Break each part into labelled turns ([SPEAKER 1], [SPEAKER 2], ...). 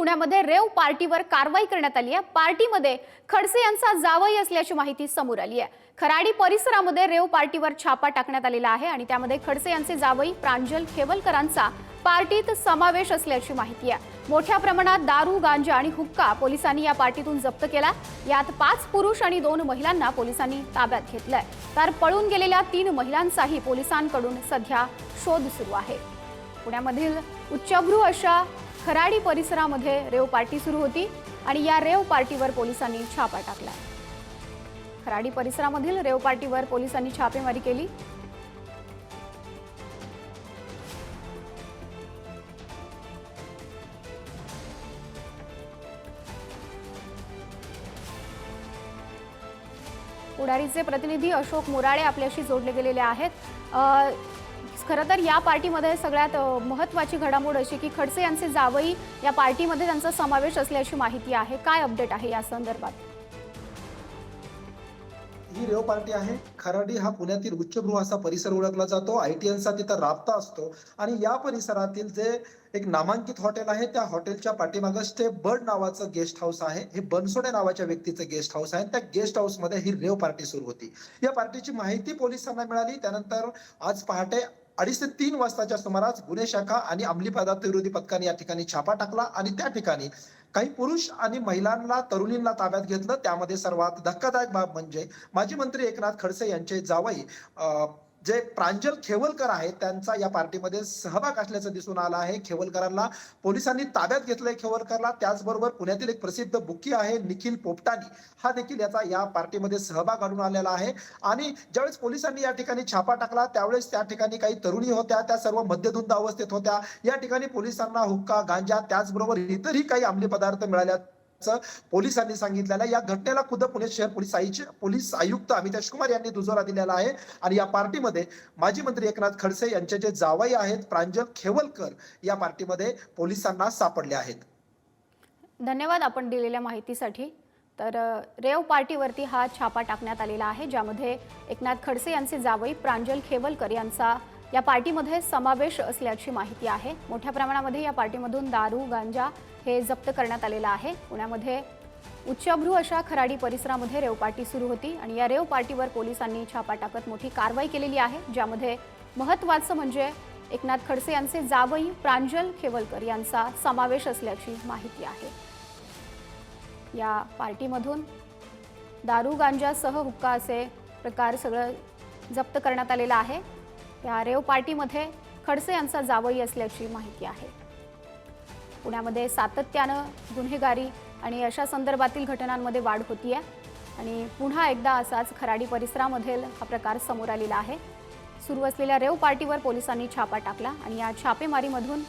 [SPEAKER 1] पुण्यामध्ये रेव पार्टीवर कारवाई करण्यात आली आहे। पार्टीमध्ये खडसे यांचा जावई असल्याची माहिती समोर आली आहे। खराडी परिसरामध्ये रेव पार्टीवर छापा टाकण्यात आलेला आहे आणि त्यामध्ये खडसे यांचे जावई प्रांजल खेवलकरांचा पार्टीत समावेश असल्याची माहिती आहे। मोठ्या प्रमाणात दारू, गांजा आणि हुक्का पोलिसांनी या पार्टीतून जप्त केला। यात 5 पुरुष आणि 2 महिलांना पोलिसांनी ताब्यात घेतलंय, तर पळून गेलेल्या 3 महिलांचाही पोलिसांकडून सध्या शोध सुरू आहे। पुण्यामधील उच्चभ्रू अशा खराडी परिसरामध्ये रेव पार्टी सुरू होती आणि या रेव पार्टीवर पोलिसांनी छापा टाकला। खराडी परिसरामधील रेव पार्टीवर पोलिसांनी छापेमारी केली। पुढारीचे प्रतिनिधी अशोक मोराळे आपल्याशी जोडले गेलेले आहेत। खरं तर या पार्टीमध्ये सगळ्यात महत्त्वाची घडामोड अशी की खडसे यांचे जावई या पार्टीमध्ये त्यांचा समावेश असल्याची माहिती आहे। काय अपडेट आहे या संदर्भात?
[SPEAKER 2] ही रेव पार्टी आहे। खराडी हा पुण्यातील उच्चभ्रू असा परिसर ओळखला जातो। आयटीएनचा तिथं राबता असतो आणि या परिसरातील जे एक नामांकित हॉटेल आहे त्या हॉटेलच्या पाठीमागे स्टेप बर्ड नावाचं गेस्ट हाऊस आहे। हे बनसोडे नावाच्या व्यक्तीचं गेस्ट हाऊस आहे। त्या गेस्ट हाऊस मध्ये ही रेव पार्टी सुरू होती। या पार्टीची माहिती पोलिसांना मिळाली। त्यानंतर आज पहाटे 2:30 ते 3 वाजताच्या सुमारास गुन्हे शाखा आणि अंमली पदार्थ विरोधी पथकाने या ठिकाणी छापा टाकला आणि त्या ठिकाणी काही पुरुष आणि महिलांना, तरुणींना ताब्यात घेतलं। त्यामध्ये सर्वात धक्कादायक बाब म्हणजे माजी मंत्री एकनाथ खडसे यांचे जावई जे प्रांजल खेवलकर आहेत त्यांचा या पार्टीमध्ये सहभाग असल्याचं दिसून आलं आहे। खेवलकरांना पोलिसांनी ताब्यात घेतलंय। खेवलकरला त्याचबरोबर पुण्यातील एक प्रसिद्ध बुकी आहे निखिल पोपटानी, हा देखील या पार्टीमध्ये सहभाग आढळून आलेला आहे। आणि ज्यावेळेस पोलिसांनी या ठिकाणी छापा टाकला त्यावेळेस त्या ठिकाणी काही तरुणी होत्या, त्या सर्व मद्यधुंद अवस्थेत होत्या। या ठिकाणी पोलिसांना हुक्का, गांजा त्याचबरोबर इतरही काही अंमली पदार्थ मिळाल्या पोलिसांनी सांगितलेलं। या घटनेला खुद्द पुणे शहर पोलीस आयुक्त अमितेश कुमार यांनी दुजोरा दिलेला आहे आणि या पार्टीमध्ये माजी मंत्री एकनाथ खडसे यांचे जे जावई आहेत प्रांजल खेवलकर या पार्टीमध्ये पोलिसांना सापडले आहेत।
[SPEAKER 1] धन्यवाद आपण दिलेल्या माहितीसाठी। तर रेव पार्टीवरती हा छापा टाकण्यात आलेला आहे ज्यामध्ये एकनाथ खडसे यांचे जावई प्रांजल खेवलकर यांचा या पार्टीमध्ये समावेश असल्याची माहिती आहे। मोठ्या प्रमाणामध्ये या पार्टीमधून दारू, गांजा हे जप्त करण्यात आलेला आहे। पुण्यामध्ये उच्चभ्रू अशा खराडी परिसरामध्ये रेव पार्टी सुरू होती आणि या रेव पार्टीवर पोलिसांनी छापा टाकत मोठी कारवाई केलेली आहे, ज्यामध्ये महत्त्वाचं म्हणजे एकनाथ खडसे यांचे जावई प्रांजल खेवलकर यांचा समावेश असल्याची माहिती आहे। या पार्टीमधून दारू, गांजासह हुक्का असे प्रकार सगळं जप्त करण्यात आलेला आहे। या रेव पार्टीमध्ये खडसे यांचा जावई असल्याची माहिती आहे। पुण्यामध्ये सातत्यानं गुन्हेगारी आणि अशा संदर्भातील घटनांमध्ये वाढ होतीये आणि पुन्हा एकदा असाच खराडी परिसरामधील हा प्रकार समोर आलेला आहे। सुरू असलेल्या रेव पार्टीवर पोलिसांनी छापा टाकला आणि या छापेमारीमधून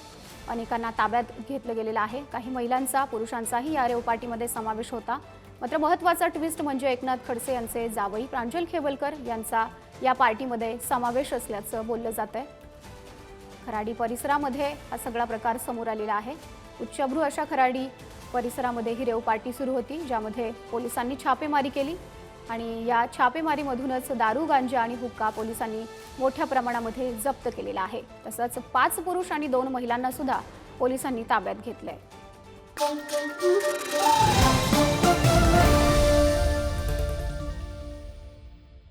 [SPEAKER 1] अनेकांना ताब्यात घेतलं गेलेलं आहे। काही महिलांचा, पुरुषांचाही या रेव पार्टीमध्ये समावेश होता। मात्र महत्त्वाचा ट्विस्ट म्हणजे एकनाथ खडसे यांचे जावई प्रांजल खेवलकर यांचा या पार्टीमध्ये समावेश असल्याचं बोललं जातंय। खराडी परिसरामध्ये हा सगळा प्रकार समोर आलेला आहे। उच्चभ्रू अशा खराडी परिसरामध्ये ही रेव पार्टी सुरू होती ज्यामध्ये पोलिसांनी छापेमारी केली आणि या छापेमारीमधूनच दारू, गांजा आणि हुक्का पोलिसांनी मोठ्या प्रमाणामध्ये जप्त केलेला आहे। तसंच 5 पुरुष आणि 2 महिलांना सुद्धा पोलिसांनी ताब्यात घेतलंय।